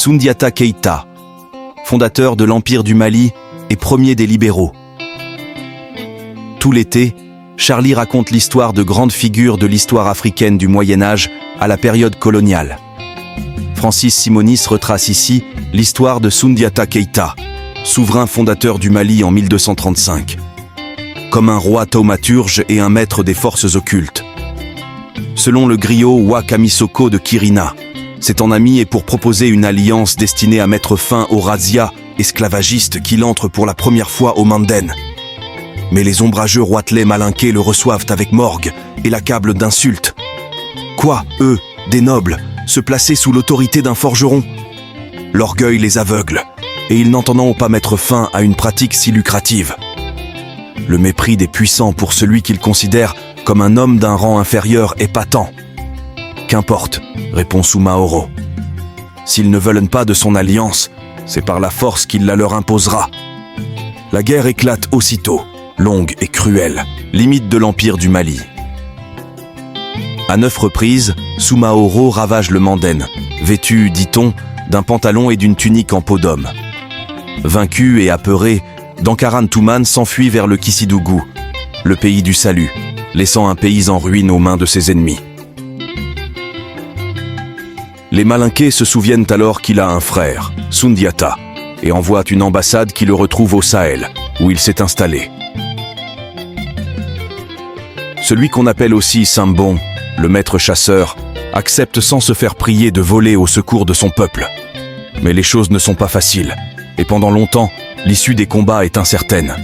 Soundiata Keïta, fondateur de l'Empire du Mali et premier des libéraux. Tout l'été, Charlie raconte l'histoire de grandes figures de l'histoire africaine du Moyen-Âge à la période coloniale. Francis Simonis retrace ici l'histoire de Soundiata Keïta, souverain fondateur du Mali en 1235. Comme un roi thaumaturge et un maître des forces occultes. Selon le griot Wa Kamisoko de Kirina, c'est en ami et pour proposer une alliance destinée à mettre fin aux razzias esclavagistes qu'il entre pour la première fois au Manden. Mais les ombrageux roitelets malinqués le reçoivent avec morgue et l'accablent d'insultes. Quoi, eux, des nobles, se placer sous l'autorité d'un forgeron? L'orgueil les aveugle, et ils n'entendront pas mettre fin à une pratique si lucrative. Le mépris des puissants pour celui qu'ils considèrent comme un homme d'un rang inférieur est patent. Qu'importe, répond Soumaoro. S'ils ne veulent pas de son alliance, c'est par la force qu'il la leur imposera. La guerre éclate aussitôt, longue et cruelle, limite de l'Empire du Mali. À 9 reprises, Soumaoro ravage le Manden, vêtu, dit-on, d'un pantalon et d'une tunique en peau d'homme. Vaincu et apeuré, Dankaran Touman s'enfuit vers le Kissidougou, le pays du salut, laissant un pays en ruine aux mains de ses ennemis. Les Malinqués se souviennent alors qu'il a un frère, Soundiata, et envoient une ambassade qui le retrouve au Sahel, où il s'est installé. Celui qu'on appelle aussi Sambon, le maître chasseur, accepte sans se faire prier de voler au secours de son peuple. Mais les choses ne sont pas faciles, et pendant longtemps, l'issue des combats est incertaine.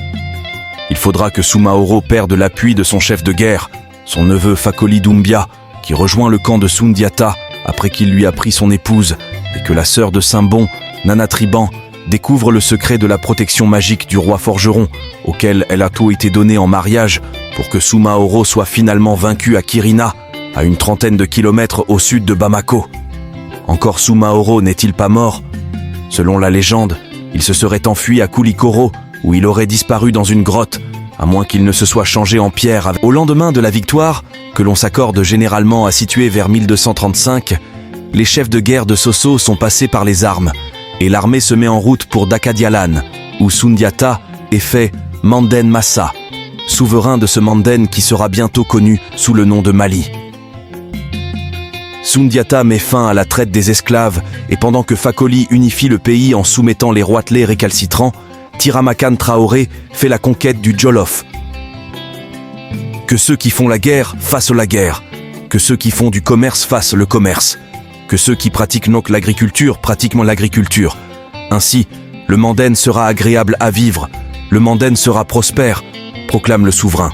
Il faudra que Soumaoro perde l'appui de son chef de guerre, son neveu Fakoli Doumbia, qui rejoint le camp de Soundiata après qu'il lui a pris son épouse, et que la sœur de Sambon, Nana Triban, découvre le secret de la protection magique du roi forgeron, auquel elle a tout été donné en mariage pour que Soumaoro soit finalement vaincu à Kirina, à une trentaine de kilomètres au sud de Bamako. Encore Soumaoro n'est-il pas mort? Selon la légende, il se serait enfui à Koulikoro, où il aurait disparu dans une grotte, à moins qu'il ne se soit changé en pierre. Au lendemain de la victoire, que l'on s'accorde généralement à situer vers 1235, les chefs de guerre de Sosso sont passés par les armes, et l'armée se met en route pour Dakadialan, où Soundiata est fait Manden Massa, souverain de ce Manden qui sera bientôt connu sous le nom de Mali. Soundiata met fin à la traite des esclaves, et pendant que Fakoli unifie le pays en soumettant les roitelets récalcitrants, Tiramakan Traoré fait la conquête du Jolof. Que ceux qui font la guerre fassent la guerre, que ceux qui font du commerce fassent le commerce, que ceux qui pratiquent donc l'agriculture pratiquent l'agriculture. Ainsi, le Manden sera agréable à vivre, le Manden sera prospère, proclame le souverain.